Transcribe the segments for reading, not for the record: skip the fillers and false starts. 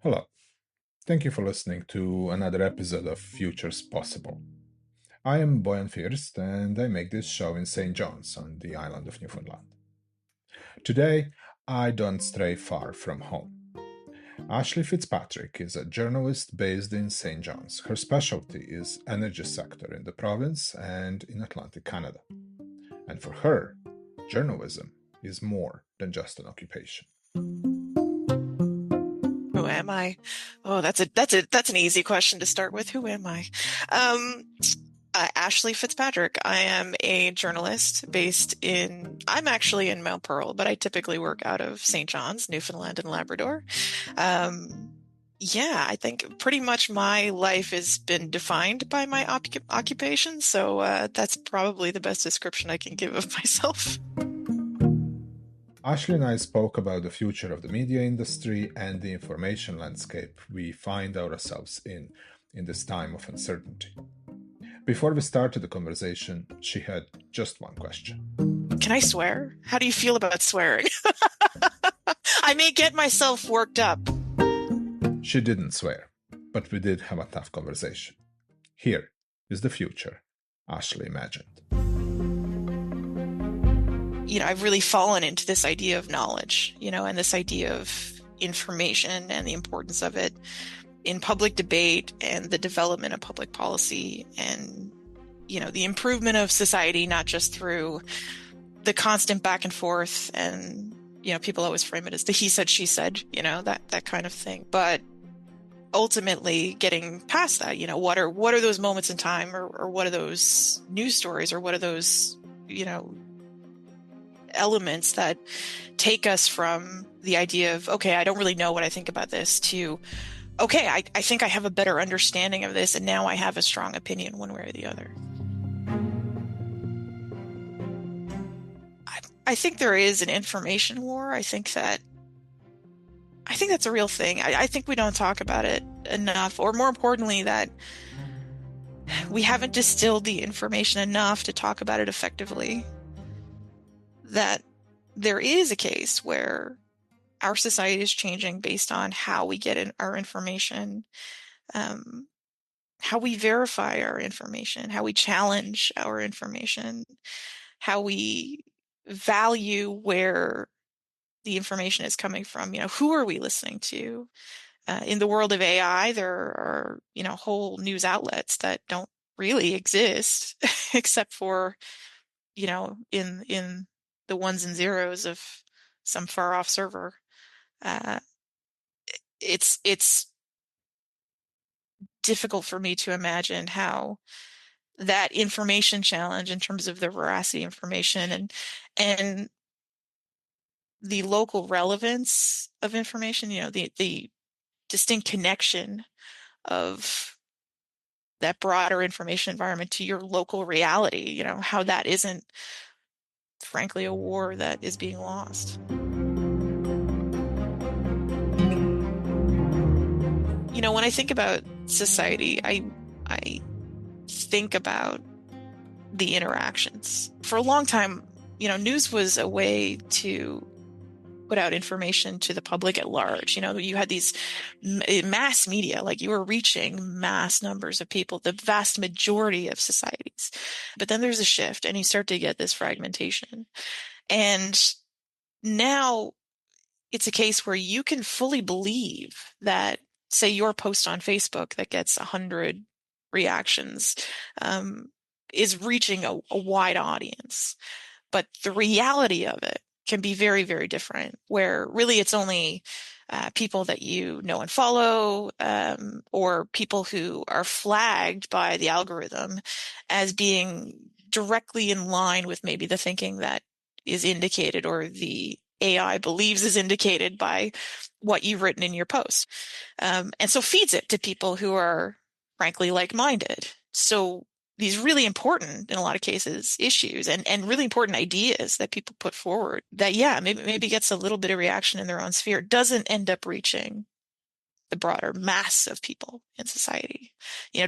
Hello. Thank you for listening to another episode of Futures Possible. I am Boyan First and I make this show in St. John's on the island of Newfoundland. Today, I don't stray far from home. Ashley Fitzpatrick is a journalist based in St. John's. Her specialty is energy sector in the province and in Atlantic Canada. And for her, journalism is more than just an occupation. Who am I? Oh, that's an easy question to start with. Who am I? Um, Ashley Fitzpatrick. I am a journalist I'm actually in Mount Pearl, but I typically work out of St. John's, Newfoundland and Labrador. Um, yeah, I think pretty much my life has been defined by my occupation, so that's probably the best description I can give of myself. Ashley and I spoke about the future of the media industry and the information landscape we find ourselves in this time of uncertainty. Before we started the conversation, she had just one question. Can I swear? How do you feel about swearing? I may get myself worked up. She didn't swear, but we did have a tough conversation. Here is the future Ashley imagined. I've really fallen into this idea of knowledge, and this idea of information and the importance of it in public debate and the development of public policy and, the improvement of society, not just through the constant back and forth and, people always frame it as the he said, she said, that kind of thing. But ultimately getting past that, what are those moments in time or what are those news stories or what are those, elements that take us from the idea of, okay, I don't really know what I think about this to, okay, I think I have a better understanding of this and now I have a strong opinion one way or the other. I think there is an information war. I think that's a real thing. I think we don't talk about it enough, or more importantly, that we haven't distilled the information enough to talk about it effectively. That there is a case where our society is changing based on how we get our information, how we verify our information, how we challenge our information, how we value where the information is coming from. Who are we listening to? In the world of AI, there are, whole news outlets that don't really exist except for, in the ones and zeros of some far off server. Uh, it's difficult for me to imagine how that information challenge in terms of the veracity information and the local relevance of information, the distinct connection of that broader information environment to your local reality, how that isn't, frankly, a war that is being lost. When I think about society, I think about the interactions. For a long time, news was a way to put out information to the public at large. You had these mass media, like you were reaching mass numbers of people, the vast majority of societies. But then there's a shift and you start to get this fragmentation. And now it's a case where you can fully believe that, say, your post on Facebook that gets 100 reactions is reaching a wide audience. But the reality of it can be very, very different, where really it's only people that you know and follow, or people who are flagged by the algorithm as being directly in line with maybe the thinking that is indicated or the AI believes is indicated by what you've written in your post. And so feeds it to people who are frankly like-minded. So these really important, in a lot of cases, issues and really important ideas that people put forward that, yeah, maybe gets a little bit of reaction in their own sphere, doesn't end up reaching the broader mass of people in society,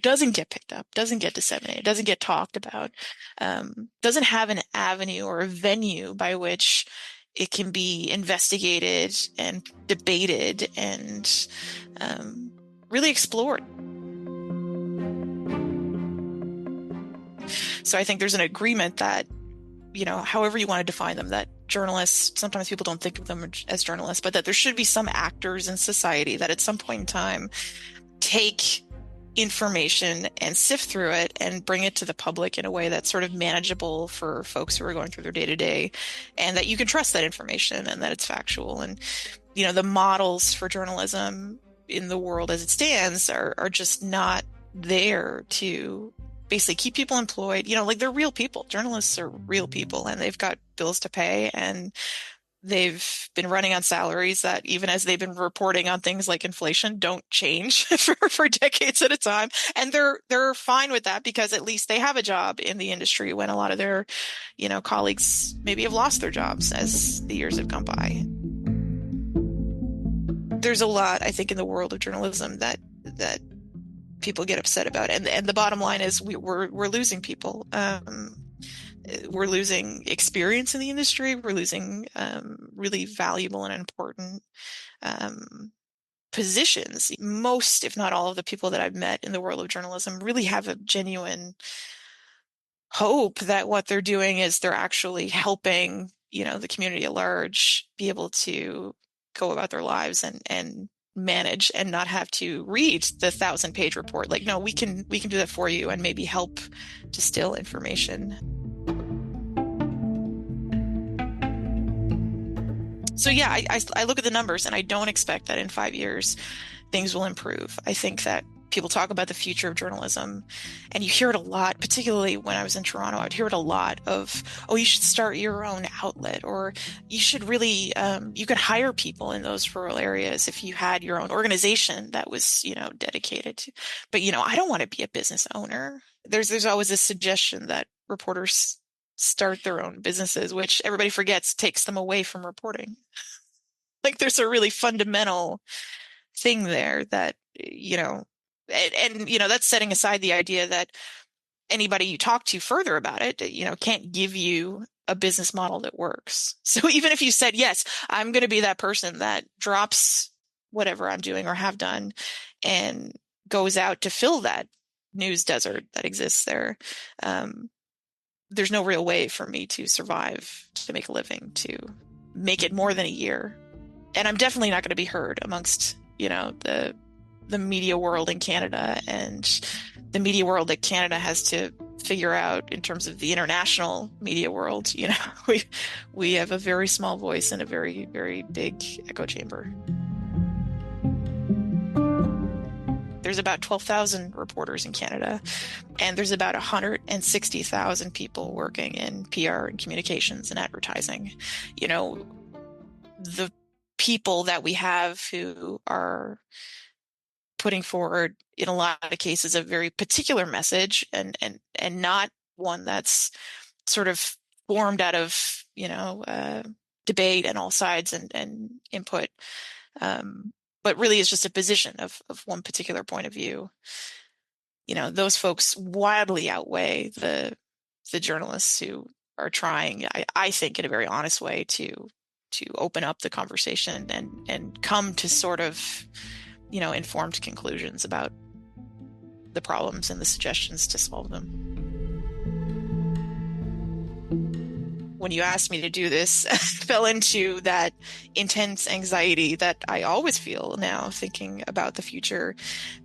doesn't get picked up, doesn't get disseminated, doesn't get talked about, doesn't have an avenue or a venue by which it can be investigated and debated and um, really explored. So I think there's an agreement that, however you want to define them, that journalists, sometimes people don't think of them as journalists, but that there should be some actors in society that at some point in time take information and sift through it and bring it to the public in a way that's sort of manageable for folks who are going through their day to day, and that you can trust that information and that it's factual. And, the models for journalism in the world as it stands are just not there to basically keep people employed. Like they're real people. Journalists are real people and they've got bills to pay, and they've been running on salaries that, even as they've been reporting on things like inflation, don't change for decades at a time. And they're fine with that because at least they have a job in the industry when a lot of their, colleagues maybe have lost their jobs as the years have gone by. There's a lot, I think, in the world of journalism that people get upset about, and the bottom line is we're losing people. We're losing experience in the industry. We're losing really valuable and important positions. Most, if not all, of the people that I've met in the world of journalism really have a genuine hope that what they're doing is they're actually helping, the community at large be able to go about their lives and manage and not have to read the 1,000-page report. Like, no, we can do that for you and maybe help distill information. So yeah, I look at the numbers and I don't expect that in 5 years things will improve. I think that people talk about the future of journalism, and you hear it a lot, particularly when I was in Toronto. I'd hear it a lot of, oh, you should start your own outlet, or you should really, you could hire people in those rural areas if you had your own organization that was, dedicated to. But, I don't want to be a business owner. There's always a suggestion that reporters start their own businesses, which everybody forgets takes them away from reporting. Like there's a really fundamental thing there that, that's setting aside the idea that anybody you talk to further about it, can't give you a business model that works. So even if you said, yes, I'm going to be that person that drops whatever I'm doing or have done and goes out to fill that news desert that exists there, there's no real way for me to survive, to make a living, to make it more than a year. And I'm definitely not going to be heard amongst, the media world in Canada and the media world that Canada has to figure out in terms of the international media world. We have a very small voice in a very, very big echo chamber. There's about 12,000 reporters in Canada, and there's about 160,000 people working in PR and communications and advertising. The people that we have who are putting forward, in a lot of cases, a very particular message and not one that's sort of formed out of, debate and all sides and input, but really is just a position of one particular point of view. Those folks wildly outweigh the journalists who are trying, I think, in a very honest way to open up the conversation and come to sort of, informed conclusions about the problems and the suggestions to solve them. When you asked me to do this, I fell into that intense anxiety that I always feel now thinking about the future,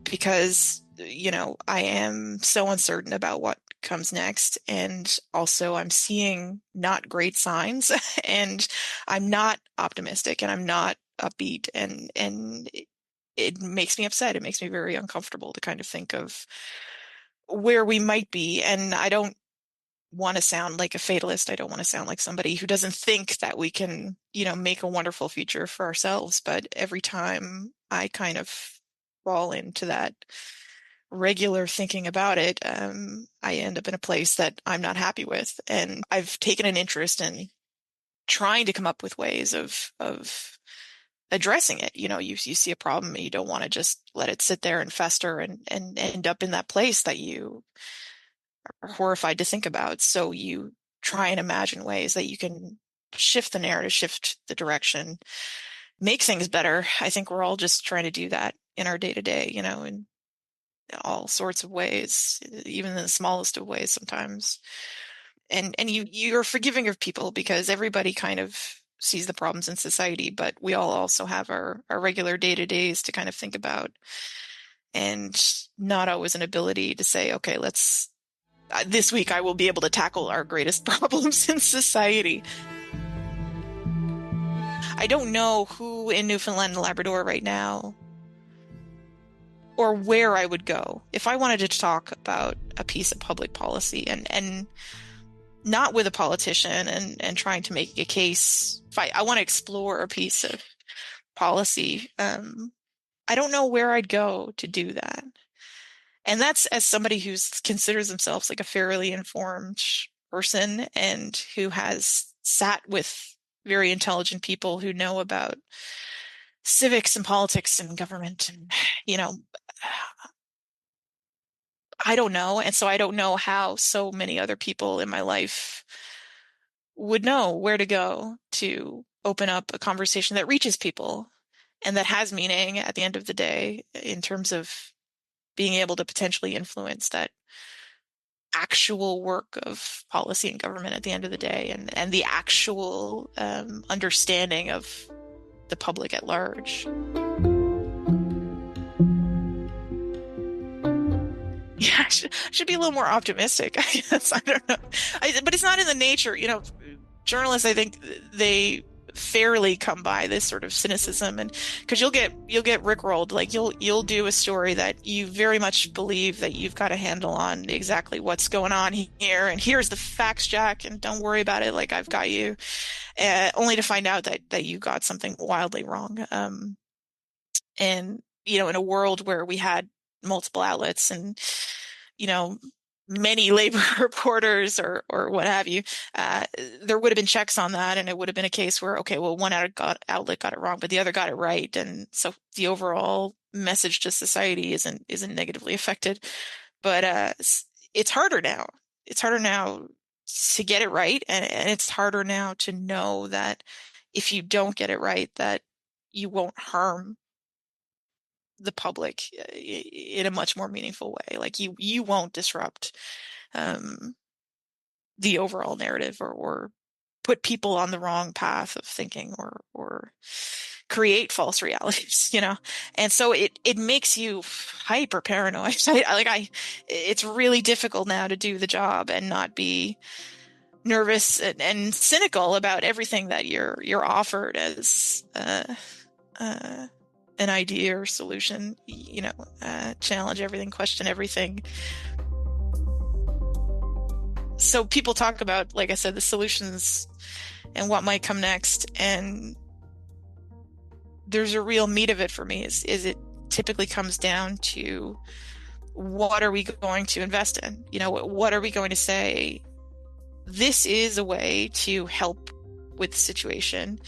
because, I am so uncertain about what comes next. And also I'm seeing not great signs and I'm not optimistic and I'm not upbeat, and it makes me upset. It makes me very uncomfortable to kind of think of where we might be. And I don't want to sound like a fatalist. I don't want to sound like somebody who doesn't think that we can, make a wonderful future for ourselves. But every time I kind of fall into that regular thinking about it, I end up in a place that I'm not happy with. And I've taken an interest in trying to come up with ways of addressing it. You see a problem and you don't want to just let it sit there and fester and end up in that place that you are horrified to think about. So you try and imagine ways that you can shift the narrative, shift the direction, make things better. I think we're all just trying to do that in our day to day, in all sorts of ways, even in the smallest of ways sometimes. And you're forgiving of people because everybody kind of sees the problems in society, but we all also have our regular day to days to kind of think about, and not always an ability to say, okay, let's this week I will be able to tackle our greatest problems in society. I don't know who in Newfoundland and Labrador right now or where I would go if I wanted to talk about a piece of public policy, and not with a politician and trying to make a case. If I want to explore a piece of policy, I don't know where I'd go to do that. And that's as somebody who considers themselves like a fairly informed person and who has sat with very intelligent people who know about civics and politics and government. And, you know, I don't know. And so I don't know how so many other people in my life would know where to go to open up a conversation that reaches people and that has meaning at the end of the day in terms of being able to potentially influence that actual work of policy and government at the end of the day, and the actual understanding of the public at large. Yeah, I should be a little more optimistic, I guess. I don't know. But it's not in the nature, journalists, I think they fairly come by this sort of cynicism, and because you'll get rickrolled. Like you'll do a story that you very much believe that you've got a handle on exactly what's going on here, and here's the facts, Jack, and don't worry about it, like I've got you, only to find out that you got something wildly wrong. And in a world where we had multiple outlets and you know, many labor reporters or what have you, there would have been checks on that, and it would have been a case where, okay, well, one outlet got it wrong, but the other got it right, and so the overall message to society isn't negatively affected. But it's harder now. It's harder now to get it right, and it's harder now to know that if you don't get it right, that you won't harm the public in a much more meaningful way. Like you won't disrupt um, the overall narrative or put people on the wrong path of thinking or create false realities, And so it makes you hyper paranoid. It's really difficult now to do the job and not be nervous and cynical about everything that you're offered as an idea or solution, challenge everything, question everything. So people talk about, like I said, the solutions and what might come next. And there's a real meat of it for me is it typically comes down to what are we going to invest in? What are we going to say? This is a way to help with the situation.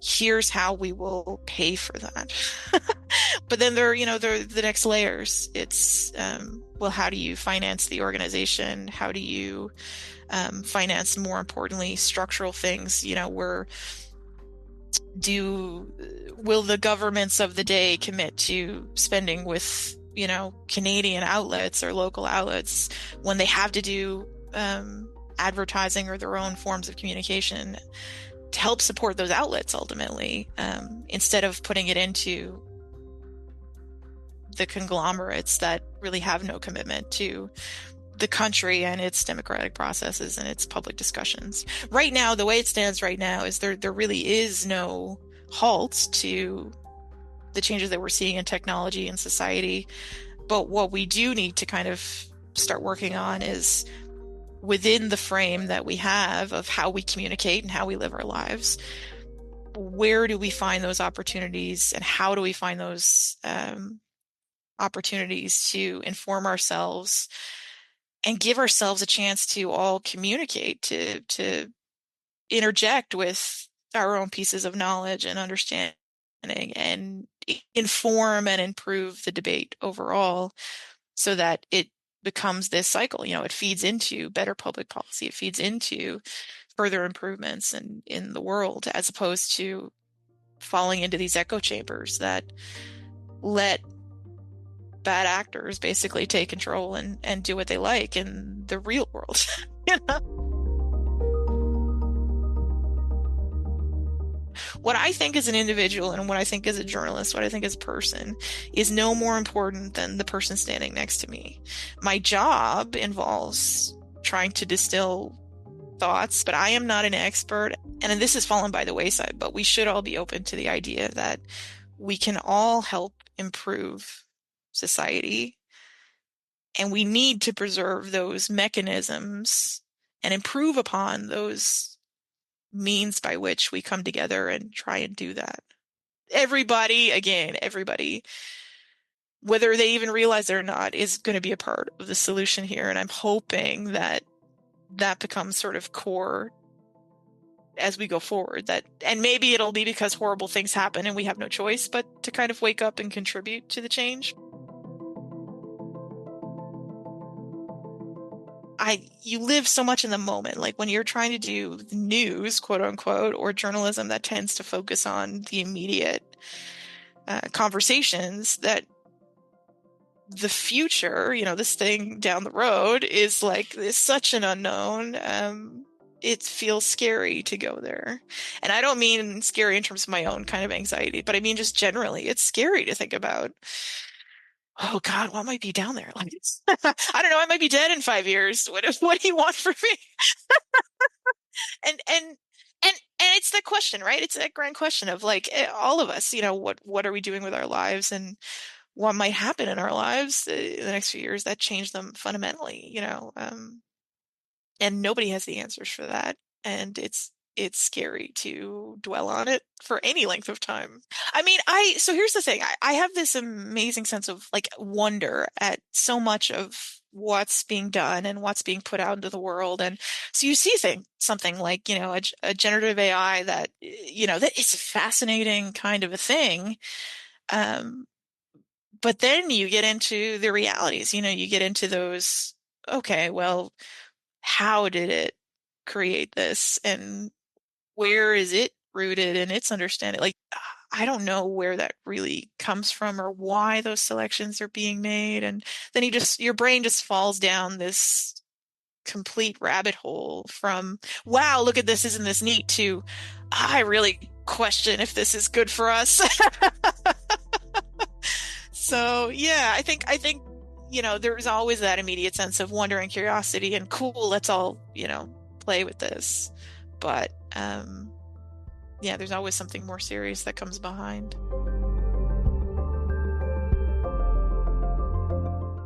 Here's how we will pay for that. But then there are the next layers. It's, well, how do you finance the organization? How do you finance, more importantly, structural things? Will the governments of the day commit to spending with, Canadian outlets or local outlets when they have to do advertising or their own forms of communication to help support those outlets ultimately, instead of putting it into the conglomerates that really have no commitment to the country and its democratic processes and its public discussions. Right now, the way it stands right now is there really is no halt to the changes that we're seeing in technology and society. But what we do need to kind of start working on is within the frame that we have of how we communicate and how we live our lives, where do we find those opportunities and how do we find those opportunities to inform ourselves and give ourselves a chance to all communicate, to interject with our own pieces of knowledge and understanding and inform and improve the debate overall so that it becomes this cycle. It feeds into better public policy. It feeds into further improvements in the world, as opposed to falling into these echo chambers that let bad actors basically take control and do what they like in the real world. You know? What I think as an individual and what I think as a journalist, what I think as a person is no more important than the person standing next to me. My job involves trying to distill thoughts, but I am not an expert. And this has fallen by the wayside, but we should all be open to the idea that we can all help improve society. And we need to preserve those mechanisms and improve upon those means by which we come together and try and do that. Everybody, again, everybody, whether they even realize it or not, is going to be a part of the solution here. And I'm hoping that that becomes sort of core as we go forward. That, and maybe it'll be because horrible things happen and we have no choice but to kind of wake up and contribute to the change. You live so much in the moment. Like when you're trying to do news, quote unquote, or journalism that tends to focus on the immediate conversations, that the future, this thing down the road is such an unknown. It feels scary to go there. And I don't mean scary in terms of my own kind of anxiety, but I mean just generally, it's scary to think about, oh God, what might be down there? Like, I don't know, I might be dead in 5 years. What do you want from me? And it's the question, right? It's that grand question of all of us, what are we doing with our lives, and what might happen in our lives in the next few years that change them fundamentally, and nobody has the answers for that. And it's scary to dwell on it for any length of time. I mean, so here's the thing. I have this amazing sense of wonder at so much of what's being done and what's being put out into the world. And so you see something like, a generative AI that, that it's a fascinating kind of a thing. But then you get into the realities, you get into those, okay, well, how did it create this? And where is it rooted in its understanding? I don't know where that really comes from or why those selections are being made. And then your brain just falls down this complete rabbit hole from, wow, look at this, isn't this neat, to, I really question if this is good for us. So yeah, I think, there's always that immediate sense of wonder and curiosity and cool, let's all, play with this. But yeah, there's always something more serious that comes behind.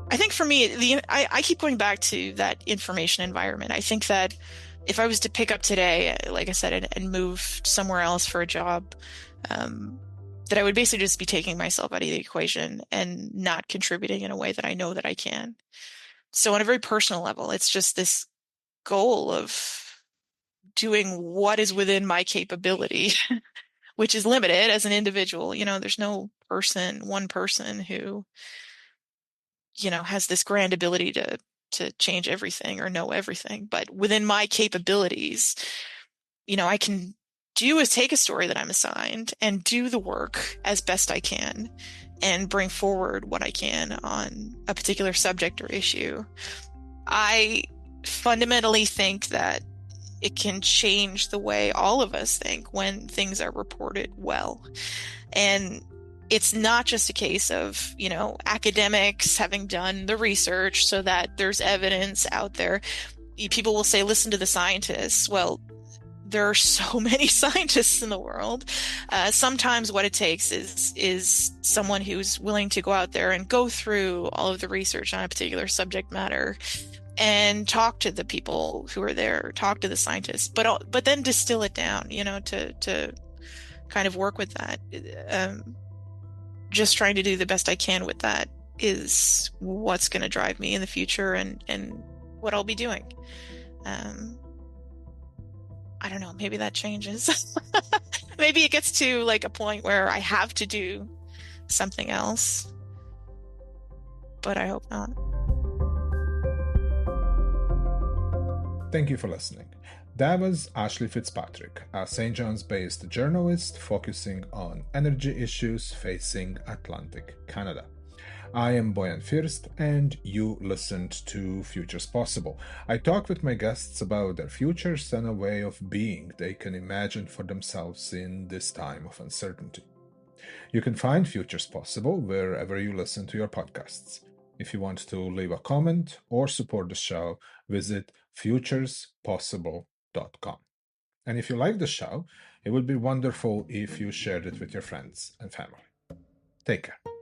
I think for me, I keep going back to that information environment. I think that if I was to pick up today, like I said, and move somewhere else for a job, that I would basically just be taking myself out of the equation and not contributing in a way that I know that I can. So on a very personal level, it's just this goal of doing what is within my capability, which is limited as an individual. There's no one person who, has this grand ability to change everything or know everything. But within my capabilities, I can do is take a story that I'm assigned and do the work as best I can and bring forward what I can on a particular subject or issue. I fundamentally think that it can change the way all of us think when things are reported well. And it's not just a case of, academics having done the research so that there's evidence out there. People will say, listen to the scientists. Well, there are so many scientists in the world. Sometimes what it takes is someone who's willing to go out there and go through all of the research on a particular subject matter and talk to the people who are there, talk to the scientists, but then distill it down, to kind of work with that. Just trying to do the best I can with that is what's going to drive me in the future and what I'll be doing. I don't know, maybe that changes. Maybe it gets to a point where I have to do something else, but I hope not. Thank you for listening. That was Ashley Fitzpatrick, a St. John's based journalist focusing on energy issues facing Atlantic Canada. I am Boyan First, and you listened to Futures Possible. I talk with my guests about their futures and a way of being they can imagine for themselves in this time of uncertainty. You can find Futures Possible wherever you listen to your podcasts. If you want to leave a comment or support the show, visit futurespossible.com. And if you like the show, it would be wonderful if you shared it with your friends and family. Take care.